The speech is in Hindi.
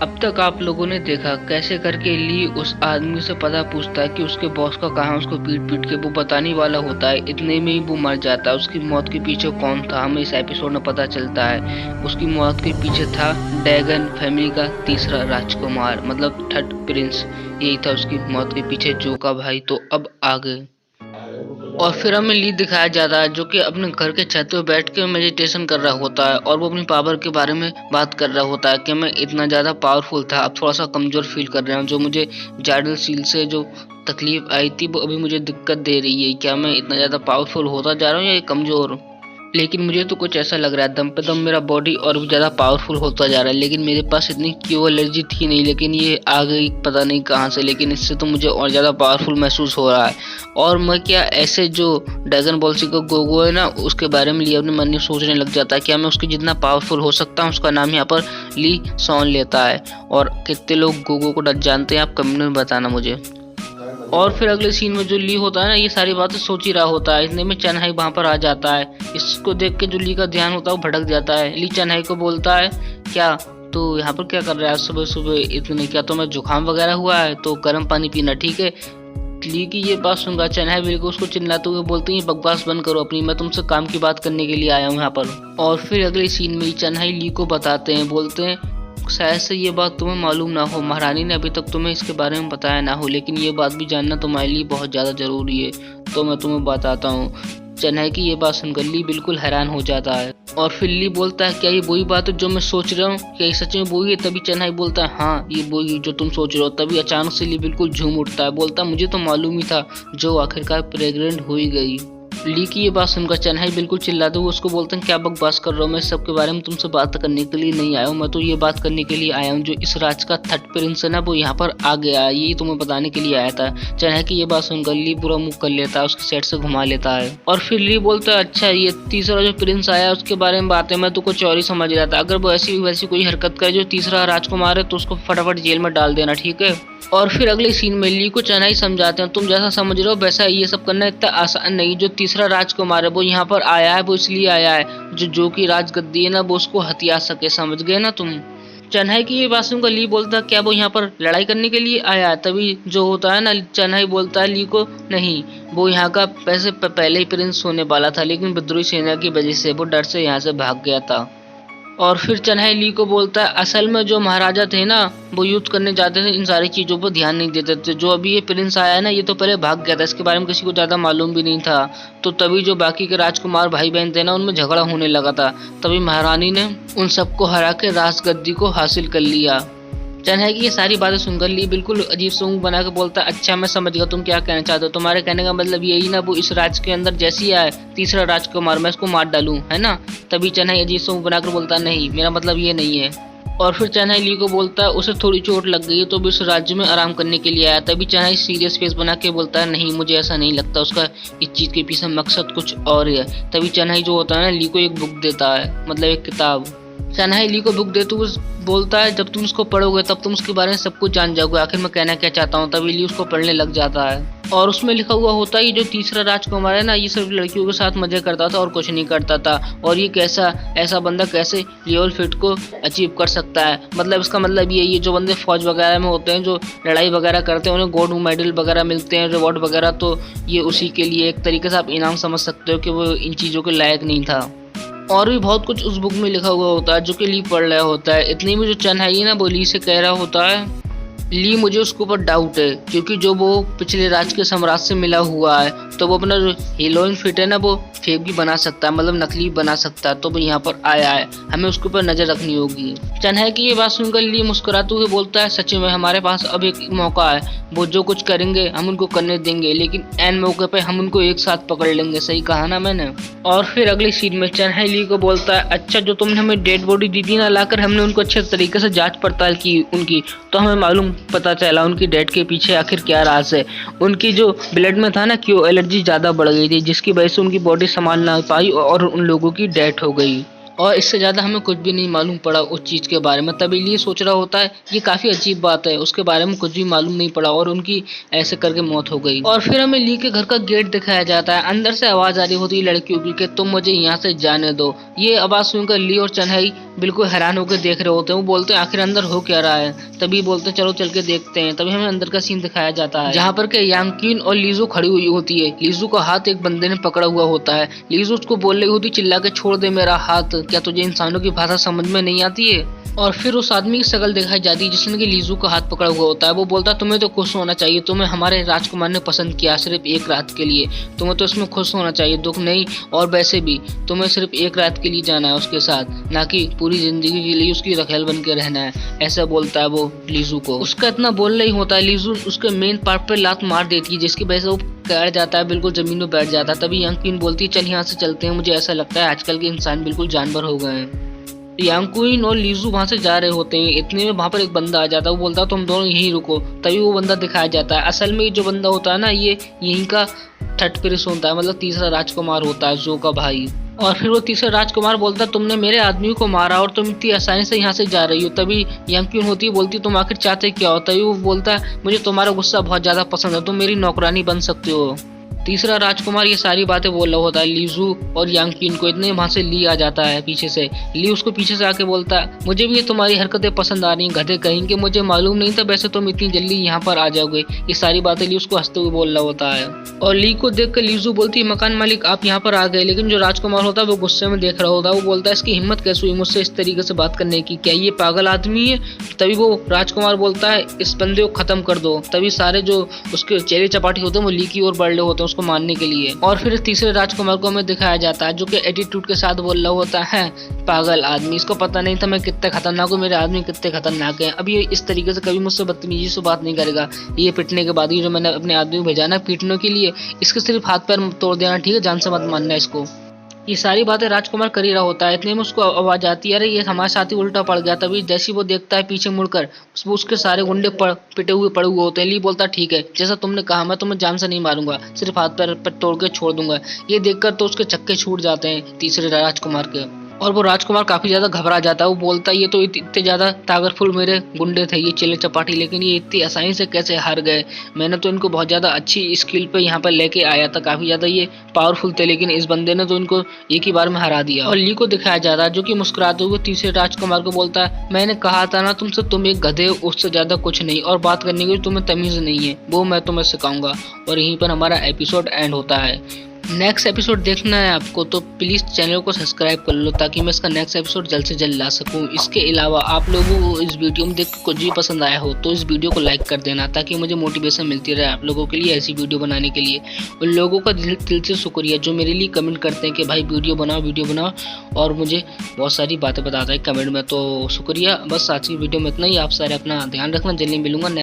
अब तक आप लोगों ने देखा कैसे करके ली उस आदमी से पता पूछता है कि उसके बॉस का कहाँ है, उसको पीट पीट के वो बताने वाला होता है, इतने में ही वो मर जाता है। उसकी मौत के पीछे कौन था हमें इस एपिसोड में पता चलता है। उसकी मौत के पीछे था ड्रैगन फैमिली का तीसरा राजकुमार, मतलब थर्ड प्रिंस। यही था उसकी मौत के पीछे, जो का भाई। तो अब आगे और फिर हमें ली दिखाया जाता है जो कि अपने घर के छत पे बैठ के मेडिटेशन कर रहा होता है और वो अपनी पावर के बारे में बात कर रहा होता है कि मैं इतना ज़्यादा पावरफुल था, अब थोड़ा सा कमज़ोर फील कर रहा हूँ। जो मुझे जाडल सील से जो तकलीफ आई थी वो अभी मुझे दिक्कत दे रही है। क्या मैं इतना ज़्यादा पावरफुल होता जा रहा हूँ या कमज़ोर? लेकिन मुझे तो कुछ ऐसा लग रहा है दम पे दम मेरा बॉडी और भी ज़्यादा पावरफुल होता जा रहा है। लेकिन मेरे पास इतनी क्यों एलर्जी थी नहीं, लेकिन ये आ गई पता नहीं कहाँ से। लेकिन इससे तो मुझे और ज़्यादा पावरफुल महसूस हो रहा है। और मैं क्या ऐसे जो ड्रैगन बॉल सी का गोगो है ना, उसके बारे में ली अपने मन में सोचने लग जाता है क्या मैं उसके जितना पावरफुल हो सकता हूँ। उसका नाम यहाँ पर ली सॉन लेता है। और कितने लोग गोगो को जानते हैं आप कमेंट में बताना मुझे। और फिर अगले सीन में जो ली होता है ना, ये सारी बातें सोच ही रहा होता है, इतने में चन्हाई वहां पर आ जाता है। इसको देख के जो ली का ध्यान होता है वो भटक जाता है। ली चन्हाई को बोलता है क्या तो यहाँ पर क्या कर रहा है सुबह सुबह इतने, क्या तुम्हें जुकाम वगैरह हुआ है तो गर्म पानी पीना ठीक है। ली की ये बात सुनकर चन्हाई बिल्कुल उसको चिल्लाते हुए बोलती है बकवास बंद करो अपनी, मैं तुमसे काम की बात करने के लिए आया हूँ यहाँ पर। और फिर अगले सीन में चन्हाई ली को बताते हैं, बोलते हैं शायद से ये बात तुम्हें मालूम ना हो, महारानी ने अभी तक तुम्हें इसके बारे में बताया ना हो, लेकिन ये बात भी जानना तुम्हारे लिए बहुत ज़्यादा ज़रूरी है, तो मैं तुम्हें बताता हूँ। चन्हाई की ये बात सुनकर ली बिल्कुल हैरान हो जाता है। और फिर ली बोलता है क्या ये वही बात है जो मैं सोच रहा हूँ, क्या ये सच में वही है? तभी चन्हाई बोलता है हाँ ये वही जो तुम सोच रहे हो। तभी अचानक से ली बिल्कुल झूम उठता है, बोलता है मुझे तो मालूम ही था, जो आखिरकार प्रेग्नेंट हो ही गई। ली की ये बात सुनकर चन्हाई बिल्कुल चिल्लाते हुए उसको बोलते हैं क्या बकवास कर रहा हूँ, मैं इस सब के बारे में तुमसे बात करने के लिए नहीं आया हूँ। मैं तो ये बात करने के लिए आया हूँ जो इस राज का थर्ड प्रिंस है ना वो यहाँ पर आ गया है, यही तुम्हें बताने के लिए आया था। चन्हाई की ये बात सुनकर ली बुरा मुंह कर लेता है, उसके सेट से घुमा लेता है। और फिर ली बोलता है अच्छा ये तीसरा जो प्रिंस आया उसके बारे में बात है, मैं तो कुछ और ही समझ रहा था। अगर वो ऐसी वैसी कोई हरकत करे जो तीसरा राजकुमार है तो उसको फटाफट जेल में डाल देना ठीक है। और फिर अगले सीन में ली को चन्हाई समझाते हैं तुम जैसा समझ रहे हो वैसा ये सब करना इतना आसान नहीं। जो तीसरा राजकुमार है वो यहाँ पर आया है, वो इसलिए आया है जो की राजगद्दी है ना वो उसको हथिया सके, समझ गए ना तुम। चन्हाई की ये बात सुनकर ली बोलता है क्या वो यहाँ पर लड़ाई करने के लिए आया है? तभी जो होता है ना चन्हाई बोलता है ली को नहीं, वो यहाँ का पहले ही प्रिंस होने वाला था, लेकिन विद्रोही सेना की वजह से वो डर से यहाँ से भाग गया था। और फिर चन्हाई ली को बोलता है असल में जो महाराजा थे ना वो युद्ध करने जाते थे, इन सारी चीज़ों पर ध्यान नहीं देते थे। जो अभी ये प्रिंस आया है ना ये तो पहले भाग गया था, इसके बारे में किसी को ज़्यादा मालूम भी नहीं था। तो तभी जो बाकी के राजकुमार भाई बहन थे ना उनमें झगड़ा होने लगा था, तभी महारानी ने उन सबको हरा के राजगद्दी को हासिल कर लिया। चन्हाई की ये सारी बातें सुनकर ली बिल्कुल अजीब सा मुंह बना के बोलता है अच्छा मैं समझ गया तुम क्या कहना चाहते हो, तुम्हारे कहने का मतलब यही ना वो इस राज्य के अंदर जैसी आए तीसरा राजकुमार मैं इसको मार डालूं है ना। तभी चन्हाई अजीब सा मुंह बनाकर बोलता है नहीं मेरा मतलब ये नहीं है। और फिर चन्हाई ली को बोलता है उसे थोड़ी चोट लग गई है तो भी उस राज्य में आराम करने के लिए आया। तभी चन्हाई सीरियस फेस बना के बोलता है नहीं मुझे ऐसा नहीं लगता, उसका इस चीज़ के पीछे मकसद कुछ और है। तभी चन्हाई जो होता है ना ली को एक बुक देता है, मतलब एक किताब। चन्हाई ली को बुक देते हुए बोलता है जब तुम इसको पढ़ोगे तब तुम उसके बारे में सब कुछ जान जाओगे, आखिर मैं कहना क्या चाहता हूँ। तभी ली उसको पढ़ने लग जाता है और उसमें लिखा हुआ होता है ये जो तीसरा राजकुमार है ना ये सिर्फ लड़कियों के साथ मजे करता था और कुछ नहीं करता था, और ये कैसा ऐसा बंदा कैसे लेवल फिट को अचीव कर सकता है। मतलब इसका मतलब ये जो बंदे फौज वगैरह में होते हैं जो लड़ाई वगैरह करते हैं उन्हें गोल्ड मेडल वगैरह मिलते हैं, रिवॉर्ड वगैरह, तो ये उसी के लिए एक तरीके से आप इनाम समझ सकते हो कि वो इन चीज़ों के लायक नहीं था। और भी बहुत कुछ उस बुक में लिखा हुआ होता है जो कि ली पढ़ रहा होता है। इतनी में जो चन्हाई है ना वो ली से कह रहा होता है ली मुझे उसके ऊपर डाउट है क्योंकि जो वो पिछले राज के सम्राट से मिला हुआ है तो वो अपना जो हीरोइन फिट है ना वो फेक भी बना सकता है, मतलब नकली बना सकता है, तो वो यहाँ पर आया है, हमें उसके ऊपर नजर रखनी होगी। चन्हाई की ये बात सुनकर ली मुस्कुराते हुए बोलता है सच में हमारे पास अब एक मौका है, वो जो कुछ करेंगे हम उनको करने देंगे, लेकिन एन मौके पे हम उनको एक साथ पकड़ लेंगे, सही कहा ना मैंने। और फिर अगली सीन में चन्हाई ली को बोलता है अच्छा जो तुमने हमें डेड बॉडी दी थी ना लाकर, हमने उनको अच्छे तरीके से जांच पड़ताल की उनकी, तो हमें मालूम पता चला उनकी डेथ के पीछे आखिर क्या राज है। उनकी जो ब्लड में था ना क्यों एलर्जी ज़्यादा बढ़ गई थी जिसकी वजह से उनकी बॉडी संभाल ना पाई और उन लोगों की डेथ हो गई, और इससे ज़्यादा हमें कुछ भी नहीं मालूम पड़ा उस चीज़ के बारे में। तभी लिए सोच रहा होता है ये काफ़ी अजीब बात है, उसके बारे में कुछ भी मालूम नहीं पड़ा और उनकी ऐसे करके मौत हो गई। और फिर हमें ली के घर का गेट दिखाया जाता है, अंदर से आवाज़ आ रही होती है लड़कियों की कि तुम मुझे यहाँ से जाने दो। ये आवाज़ सुनकर ली और चन्हाई बिल्कुल हैरान होकर देख रहे होते हैं। वो बोलते हैं आखिर अंदर हो क्या रहा है। तभी बोलते हैं चलो चल के देखते हैं। तभी हमें अंदर का सीन दिखाया जाता है जहाँ पर के यांकिन और लीजू खड़ी हुई होती है। लीजू का हाथ एक बंदे ने पकड़ा हुआ होता है। लीजू उसको बोल रही होती चिल्ला के छोड़ दे मेरा हाथ, क्या तुझे इंसानों की भाषा समझ में नहीं आती है। और फिर उस आदमी की शक्ल दिखाई जाती है जिसने कि लीजू का हाथ पकड़ा हुआ होता है। वो बोलता है तुम्हें तो खुश होना चाहिए, तुम्हें हमारे राजकुमार ने पसंद किया सिर्फ एक रात के लिए, तुम्हें तो इसमें खुश होना चाहिए, दुख नहीं। और वैसे भी तुम्हें सिर्फ एक रात के लिए जाना है उसके साथ, ना कि पूरी जिंदगी के लिए उसकी रखेल बन के रहना है, ऐसा बोलता है वो लीजू को। उसका इतना बोल नहीं होता है, लीजू उसके मेन पार्ट पे लात मार देती है जिसकी वजह से वो बैठ जाता है, बिल्कुल जमीन में बैठ जाता है। तभी यांग बोलती है चल यहाँ से चलते हैं, मुझे ऐसा लगता है आजकल के इंसान बिल्कुल जानवर हो गए हैं। यांग और लीजू वहां से जा रहे होते हैं। इतने में वहां पर एक बंदा आ जाता है। वो बोलता है तुम दोनों यहीं रुको। तभी वो बंदा दिखाया जाता है। असल में जो बंदा होता है ना, ये यहीं का थर्ड प्रिंस होता है, मतलब तीसरा राजकुमार होता है, जो का भाई। और फिर वो तीसरा राजकुमार बोलता है तुमने मेरे आदमी को मारा और तुम इतनी आसानी से यहाँ से जा रही हो। तभी यांग होती है, बोलती तुम आखिर चाहते क्या हो। तभी वो बोलता है मुझे तुम्हारा गुस्सा बहुत ज्यादा पसंद है, तुम मेरी नौकरानी बन सकते हो। तीसरा राजकुमार ये सारी बातें बोल रहा होता है लीजू और यांग को। इतने वहां से ली आ जाता है पीछे से। ली उसको पीछे से आके बोलता है मुझे भी ये तुम्हारी हरकतें पसंद आ रही हैं, गधे कहेंगे, मुझे मालूम नहीं था वैसे तुम इतनी जल्दी यहाँ पर आ जाओगे। ये सारी बातें ली उसको हंसते हुए बोल रहा होता है। और ली को देख कर लीजू बोलती है मकान मालिक आप यहाँ पर आ गए। लेकिन जो राजकुमार होता है वो गुस्से में देख रहा होता है। वो बोलता है इसकी हिम्मत कैसे हुई मुझसे इस तरीके से बात करने की, क्या ये पागल आदमी है। तभी वो राजकुमार बोलता है इस बंदे को खत्म कर दो। तभी सारे जो उसके चेले चपाटी होते हैं वो ली की ओर बढ़ रहे होते हैं उसको मारने के लिए। और फिर तीसरे राजकुमार को हमें दिखाया जाता है जो कि एटीट्यूड के साथ बोल रहा होता है पागल आदमी, इसको पता नहीं था मैं कितने खतरनाक हूँ, मेरे आदमी कितने खतरनाक हैं। अब ये इस तरीके से कभी मुझसे बदतमीजी से बात नहीं करेगा। ये पिटने के बाद ही जो मैंने अपने आदमी को भेजा ना पीटने के लिए, इसके सिर्फ हाथ पैर तोड़ देना, ठीक है, जान से मत मानना इसको। ये सारी बातें राजकुमार कर ही रहा होता है। इतने में उसको आवाज आती है अरे ये हमारे साथ ही उल्टा पड़ गया। तभी जैसे वो देखता है पीछे मुड़कर उसके सारे गुंडे पिटे हुए पड़े हुए होते हैं। ली बोलता है ठीक है जैसा तुमने कहा, मैं तुम्हें जान से नहीं मारूंगा, सिर्फ हाथ पैर तोड़ के छोड़ दूंगा। ये देखकर तो उसके चक्के छूट जाते हैं तीसरे राजकुमार के। और वो राजकुमार काफी ज्यादा घबरा जाता है। वो बोलता है ये तो इतने ज्यादा ताकतफुल मेरे गुंडे थे, ये चेले चपाटी, लेकिन ये इतनी आसानी से कैसे हार गए। मैंने तो इनको बहुत ज्यादा अच्छी स्किल पे यहाँ पर लेके आया था, काफी ज्यादा ये पावरफुल थे, लेकिन इस बंदे ने तो इनको एक ही बार में हरा दिया। और ली को दिखाया जाता है जो कि मुस्कुराते हुए तीसरे राजकुमार को बोलता है मैंने कहा था ना तुमसे, तुम एक गधे, उससे ज्यादा कुछ नहीं, और बात करने की तुम्हें तमीज नहीं है, वो मैं तुम्हें सिखाऊंगा। और यहीं पर हमारा एपिसोड एंड होता है। नेक्स्ट एपिसोड देखना है आपको तो प्लीज़ चैनल को सब्सक्राइब कर लो ताकि मैं इसका नेक्स्ट एपिसोड जल्द से जल्द ला सकूं। इसके अलावा आप लोगों को इस वीडियो में देख के कुछ भी पसंद आया हो तो इस वीडियो को लाइक कर देना ताकि मुझे मोटिवेशन मिलती रहे आप लोगों के लिए ऐसी वीडियो बनाने के लिए। उन लोगों का दिल से शुक्रिया जो मेरे लिए कमेंट करते हैं कि भाई वीडियो बनाओ, और मुझे बहुत सारी बातें बताता है कमेंट में, तो शुक्रिया। बस आज की वीडियो में इतना ही। आप सारे अपना ध्यान रखना, जल्दी मिलूंगा।